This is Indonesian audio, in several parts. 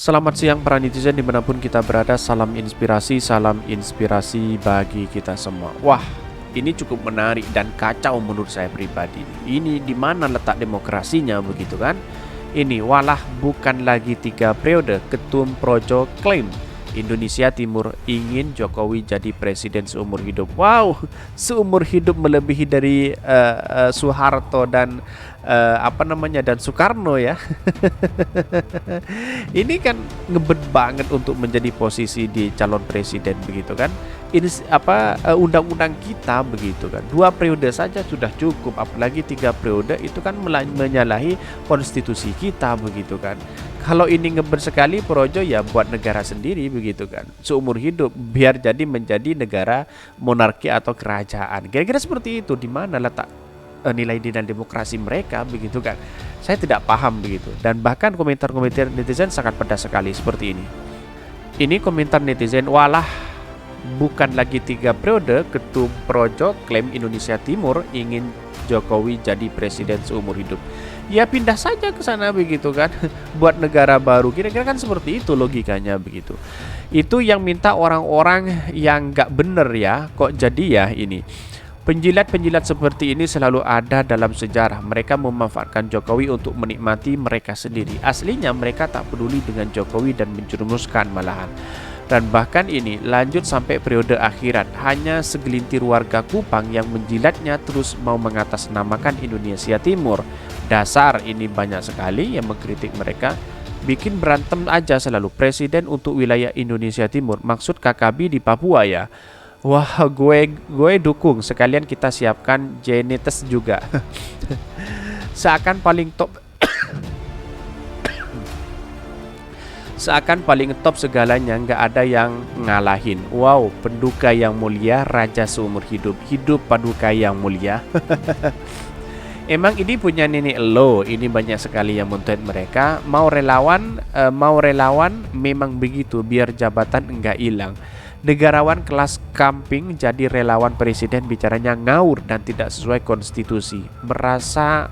Selamat siang para netizen dimanapun kita berada, salam inspirasi bagi kita semua. Wah, ini cukup menarik dan kacau menurut saya pribadi. Ini di mana letak demokrasinya begitu kan? Ini walah bukan lagi 3 periode, Ketum Projo klaim Indonesia Timur ingin Jokowi jadi presiden seumur hidup. Wow, seumur hidup melebihi dari Soeharto dan dan Soekarno ya. Ini kan ngebet banget untuk menjadi posisi di calon presiden begitu kan. Ini undang-undang kita begitu kan. 2 periode saja sudah cukup, apalagi 3 periode itu kan menyalahi konstitusi kita begitu kan. Kalau ini ngebet sekali Projo ya buat negara sendiri begitu kan. Seumur hidup biar jadi menjadi negara monarki atau kerajaan. Kira-kira seperti itu. Di mana letak nilai-nilai demokrasi mereka begitu kan. Saya tidak paham begitu. Dan bahkan komentar-komentar netizen sangat pedas sekali seperti ini. Ini komentar netizen, walah bukan lagi 3 periode, Ketum Projo klaim Indonesia Timur ingin Jokowi jadi presiden seumur hidup. Ya pindah saja ke sana begitu kan. Buat negara baru. Kira-kira kan seperti itu logikanya begitu. Itu yang minta orang-orang yang gak bener ya. Kok jadi ya ini. Penjilat-penjilat seperti ini selalu ada dalam sejarah. Mereka memanfaatkan Jokowi untuk menikmati mereka sendiri. Aslinya mereka tak peduli dengan Jokowi dan menjerumuskan malahan. Dan bahkan ini lanjut sampai periode akhirat. Hanya segelintir warga Kupang yang menjilatnya terus mau mengatasnamakan Indonesia Timur. Dasar ini banyak sekali yang mengkritik mereka. Bikin berantem aja selalu. Presiden untuk wilayah Indonesia Timur. Maksud KKB di Papua ya. Wah, gue dukung. Sekalian kita siapkan genetes juga. Seakan paling top segalanya, nggak ada yang ngalahin. Wow, penduka yang mulia, raja seumur hidup. Hidup paduka yang mulia. Emang ini punya nenek lo. Ini banyak sekali yang menuntut mereka. Mau relawan memang begitu, biar jabatan enggak hilang. Negarawan kelas kambing jadi relawan presiden bicaranya ngaur dan tidak sesuai konstitusi. Merasa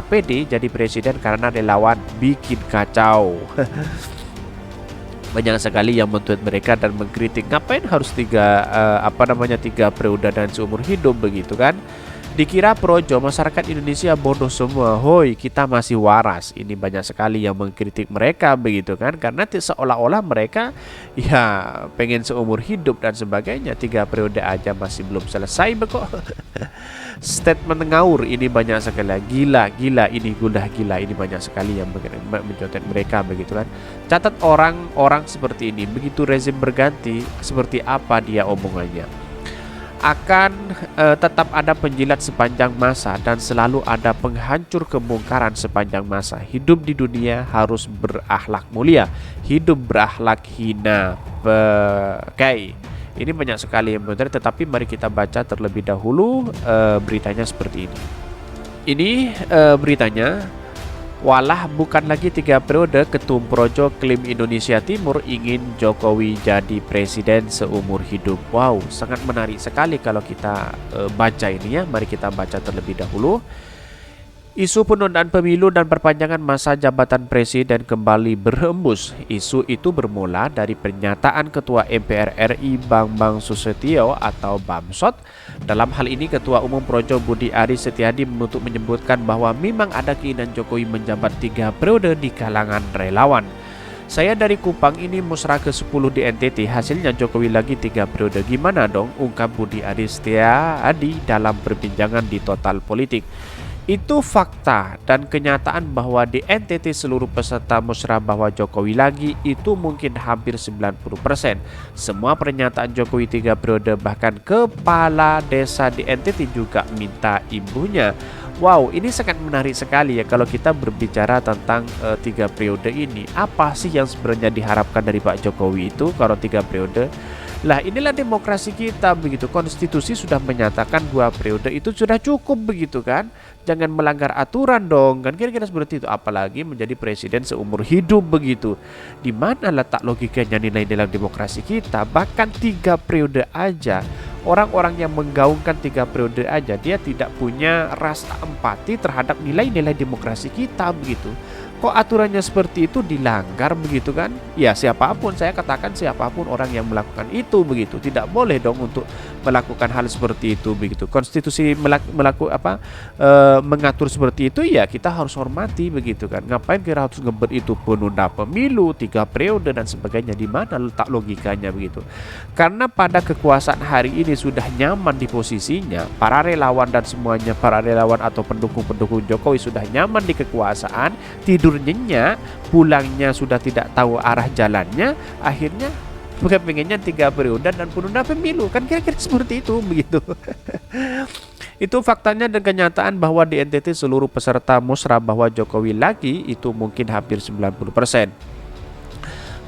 pede jadi presiden karena relawan bikin kacau. Banyak sekali yang menuntut mereka dan mengkritik ngapain harus 3 periode dan seumur hidup begitu kan. Dikira Projo masyarakat Indonesia bodoh semua. Hoi, kita masih waras. Ini banyak sekali yang mengkritik mereka begitu kan. Karena seolah-olah mereka ya pengen seumur hidup dan sebagainya. 3 periode aja masih belum selesai kok. Statement ngaur ini banyak sekali. Gila ini gila. Ini banyak sekali yang mencontek mereka begitu kan. Catat orang-orang seperti ini. Begitu rezim berganti, seperti apa dia omongannya. Akan tetap ada penjilat sepanjang masa dan selalu ada penghancur kemungkaran sepanjang masa. Hidup di dunia harus berakhlak mulia, hidup berakhlak hina. Ini banyak sekali yang benar, tetapi mari kita baca terlebih dahulu beritanya seperti ini. Ini beritanya. Walah bukan lagi 3 periode, Ketum Projo klaim Indonesia Timur ingin Jokowi jadi presiden seumur hidup. Wow, sangat menarik sekali kalau kita baca ini ya. Mari kita baca terlebih dahulu. Isu penundaan pemilu dan perpanjangan masa jabatan presiden kembali berhembus. Isu itu bermula dari pernyataan Ketua MPR RI Bambang Susatyo atau Bamsot. Dalam hal ini Ketua Umum Projo Budi Aris Setiadi menyebutkan bahwa memang ada keinginan Jokowi menjabat 3 periode di kalangan relawan. Saya dari Kupang, ini musrah ke-10 di NTT, hasilnya Jokowi lagi 3 periode. Gimana dong, ungkap Budi Aris Setiadi dalam perbincangan di Total Politik. Itu fakta dan kenyataan bahwa di NTT seluruh peserta musrah bahwa Jokowi lagi itu mungkin hampir 90%. Semua pernyataan Jokowi 3 periode, bahkan kepala desa di NTT juga minta ibunya. Wow, ini sangat menarik sekali ya kalau kita berbicara tentang 3 periode ini. Apa sih yang sebenarnya diharapkan dari Pak Jokowi itu kalau 3 periode? Lah inilah demokrasi kita begitu. Konstitusi sudah menyatakan 2 periode itu sudah cukup begitu kan. Jangan melanggar aturan dong kan, kira-kira seperti itu. Apalagi menjadi presiden seumur hidup begitu. Di mana letak logikanya nilai-nilai demokrasi kita? Bahkan 3 periode aja. Orang-orang yang menggaungkan 3 periode aja dia tidak punya rasa empati terhadap nilai-nilai demokrasi kita begitu. Kok aturannya seperti itu dilanggar begitu kan? Ya siapapun, saya katakan siapapun orang yang melakukan itu begitu, tidak boleh dong untuk melakukan hal seperti itu begitu. Konstitusi mengatur seperti itu, ya kita harus hormati begitu kan. Ngapain kita harus ngebet itu penunda pemilu 3 periode dan sebagainya? Di mana letak logikanya begitu? Karena pada kekuasaan hari ini sudah nyaman di posisinya, para relawan dan semuanya, para relawan atau pendukung-pendukung Jokowi sudah nyaman di kekuasaan, tidur nyenyak, pulangnya sudah tidak tahu arah jalannya, akhirnya pengennya 3 periode dan penunda pemilu, kan kira-kira seperti itu begitu. Itu faktanya dan kenyataan bahwa di NTT seluruh peserta musrah bahwa Jokowi lagi itu mungkin hampir 90%.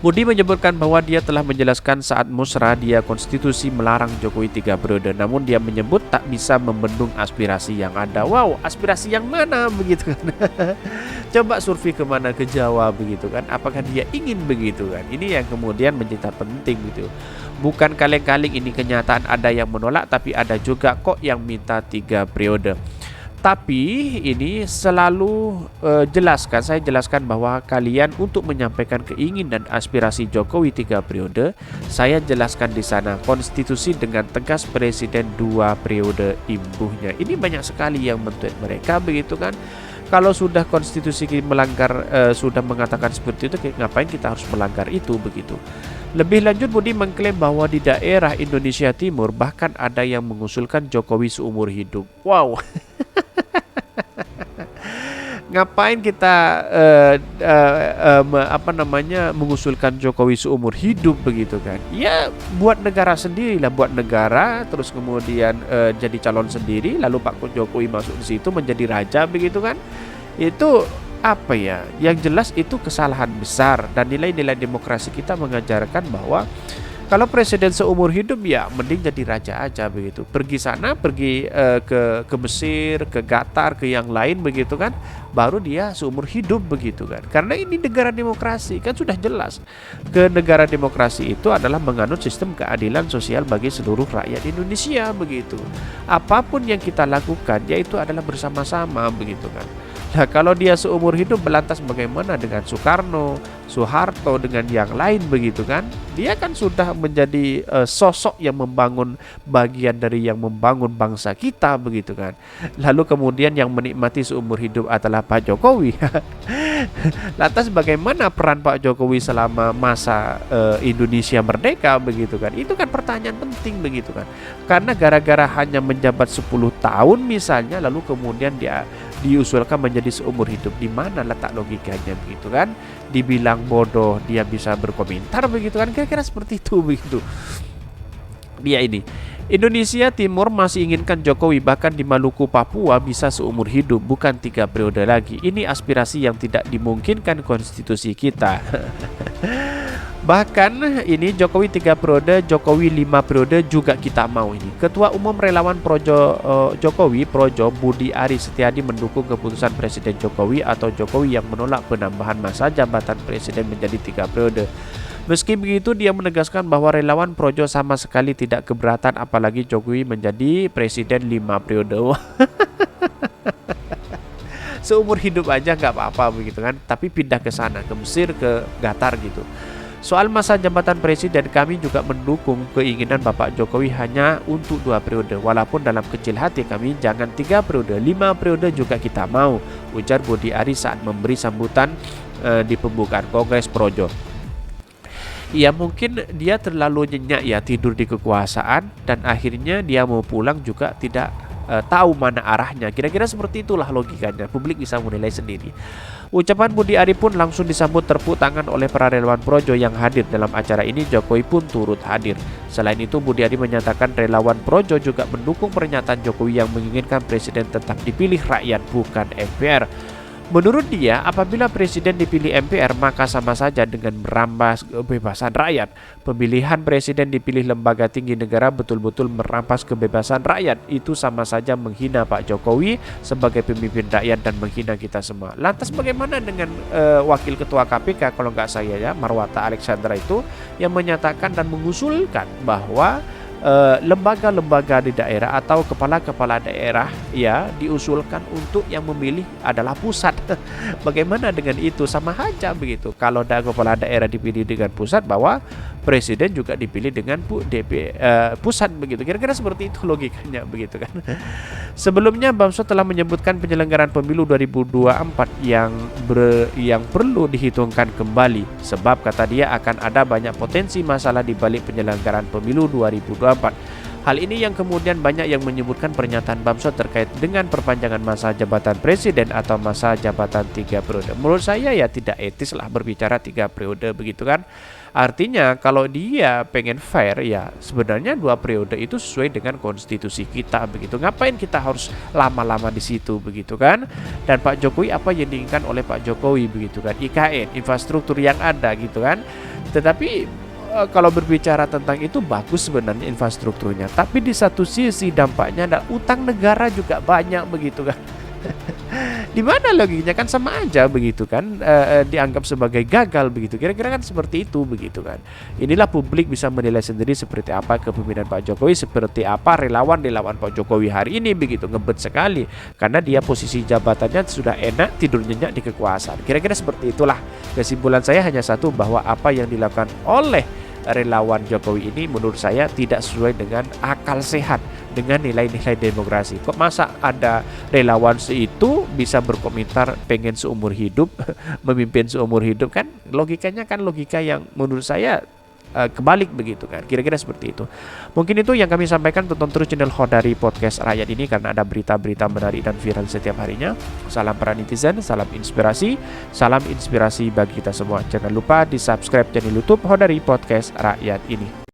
Budi menyebutkan bahwa dia telah menjelaskan saat musrah dia konstitusi melarang Jokowi 3 periode, namun dia menyebut tak bisa membendung aspirasi yang ada. Wow, aspirasi yang mana begitu kan? Coba survei kemana, ke Jawa begitu kan? Apakah dia ingin begitu kan? Ini yang kemudian menjadi penting gitu. Bukan kaleng-kaleng ini kenyataan ada yang menolak, tapi ada juga kok yang minta 3 periode. Tapi ini selalu saya jelaskan bahwa kalian untuk menyampaikan keinginan dan aspirasi Jokowi 3 periode, saya jelaskan di sana konstitusi dengan tegas presiden 2 periode imbuhnya. Ini banyak sekali yang men-tweet mereka begitu kan. Kalau sudah konstitusi melanggar, sudah mengatakan seperti itu, ngapain kita harus melanggar itu begitu. Lebih lanjut, Budi mengklaim bahwa di daerah Indonesia Timur bahkan ada yang mengusulkan Jokowi seumur hidup. Wow. Ngapain kita mengusulkan Jokowi seumur hidup begitu kan? Ya buat negara sendiri lah, buat negara, terus kemudian jadi calon sendiri, lalu Pak Jokowi masuk di situ menjadi raja begitu kan? Itu apa ya? Yang jelas itu kesalahan besar, dan nilai-nilai demokrasi kita mengajarkan bahwa kalau presiden seumur hidup ya mending jadi raja aja begitu. Pergi sana, pergi ke Mesir, ke Qatar, ke yang lain begitu kan. Baru dia seumur hidup begitu kan. Karena ini negara demokrasi, kan sudah jelas. Ke negara demokrasi itu adalah menganut sistem keadilan sosial bagi seluruh rakyat Indonesia begitu. Apapun yang kita lakukan yaitu adalah bersama-sama begitu kan. Nah, kalau dia seumur hidup, lantas bagaimana dengan Soekarno, Soeharto, dengan yang lain begitu kan? Dia kan sudah menjadi sosok yang membangun bagian dari yang membangun bangsa kita begitu kan. Lalu kemudian yang menikmati seumur hidup adalah Pak Jokowi. Lantas bagaimana peran Pak Jokowi selama masa Indonesia merdeka begitu kan? Itu kan pertanyaan penting begitu kan. Karena gara-gara hanya menjabat 10 tahun misalnya, lalu kemudian dia diusulkan menjadi seumur hidup. Di mana letak logikanya begitu kan? Dibilang bodoh dia bisa berkomentar begitu kan? Kira-kira seperti itu begitu. Dia ini Indonesia Timur masih inginkan Jokowi, bahkan di Maluku, Papua bisa seumur hidup, bukan 3 periode lagi. Ini aspirasi yang tidak dimungkinkan konstitusi kita. Bahkan ini Jokowi 3 periode, Jokowi 5 periode juga kita mau ini. Ketua Umum Relawan Jokowi Projo Budi Aris Setiadi mendukung keputusan Presiden Jokowi atau Jokowi yang menolak penambahan masa jabatan presiden menjadi 3 periode. Meski begitu, dia menegaskan bahwa relawan Projo sama sekali tidak keberatan apalagi Jokowi menjadi presiden 5 periode. Seumur hidup aja nggak apa-apa begitu kan, tapi pindah ke sana, ke Mesir, ke Qatar gitu. Soal masa jabatan presiden, kami juga mendukung keinginan Bapak Jokowi hanya untuk 2 periode. Walaupun dalam kecil hati kami jangan 3 periode, 5 periode juga kita mau, ujar Budi Aris saat memberi sambutan di pembukaan Kongres Projo. Ya mungkin dia terlalu nyenyak ya, tidur di kekuasaan, dan akhirnya dia mau pulang juga tidak tahu mana arahnya. Kira-kira seperti itulah logikanya. Publik bisa menilai sendiri. Ucapan Budi Ari pun langsung disambut tepuk tangan oleh para relawan Projo yang hadir dalam acara ini. Jokowi pun turut hadir. Selain itu, Budi Ari menyatakan relawan Projo juga mendukung pernyataan Jokowi yang menginginkan presiden tetap dipilih rakyat bukan MPR. Menurut dia, apabila presiden dipilih MPR maka sama saja dengan merampas kebebasan rakyat. Pemilihan presiden dipilih lembaga tinggi negara betul-betul merampas kebebasan rakyat. Itu sama saja menghina Pak Jokowi sebagai pemimpin rakyat dan menghina kita semua. Lantas bagaimana dengan Wakil Ketua KPK kalau nggak saya ya, Marwata Alexandra itu, yang menyatakan dan mengusulkan bahwa lembaga-lembaga di daerah atau kepala-kepala daerah ya diusulkan untuk yang memilih adalah pusat. Bagaimana dengan itu? Sama aja begitu. Kalau kepala daerah dipilih dengan pusat, bahwa presiden juga dipilih dengan pusat begitu. Kira-kira seperti itu logikanya begitu kan. Sebelumnya Bamsud telah menyebutkan penyelenggaraan pemilu 2024 yang perlu dihitungkan kembali, sebab kata dia akan ada banyak potensi masalah di balik penyelenggaraan pemilu 2024. Hal ini yang kemudian banyak yang menyebutkan pernyataan Bamsud terkait dengan perpanjangan masa jabatan presiden atau masa jabatan 3 periode. Menurut saya ya tidak etis lah berbicara 3 periode begitu kan. Artinya kalau dia pengen fair ya sebenarnya 2 periode itu sesuai dengan konstitusi kita begitu. Ngapain kita harus lama-lama di situ begitu kan? Dan Pak Jokowi apa yang diinginkan oleh Pak Jokowi begitu kan? IKN, infrastruktur yang ada gitu kan. Tetapi kalau berbicara tentang itu bagus sebenarnya infrastrukturnya, tapi di satu sisi dampaknya adalah utang negara juga banyak begitu kan. Di mana logikanya kan sama aja begitu kan, dianggap sebagai gagal begitu. Kira-kira kan seperti itu begitu kan. Inilah publik bisa menilai sendiri seperti apa kepemimpinan Pak Jokowi, seperti apa relawan Pak Jokowi hari ini begitu, ngebet sekali karena dia posisi jabatannya sudah enak, tidur nyenyak di kekuasaan. Kira-kira seperti itulah. Kesimpulan saya hanya satu, bahwa apa yang dilakukan oleh relawan Jokowi ini menurut saya tidak sesuai dengan akal sehat, dengan nilai-nilai demokrasi. Kok masa ada relawan itu bisa berkomentar pengen seumur hidup, memimpin seumur hidup kan? Logikanya kan logika yang menurut saya kebalik begitu kan. Kira-kira seperti itu. Mungkin itu yang kami sampaikan. Tonton terus channel Khodari Podcast Rakyat ini karena ada berita-berita menarik dan viral setiap harinya. Salam para netizen, salam inspirasi bagi kita semua. Jangan lupa di subscribe channel YouTube Khodari Podcast Rakyat ini.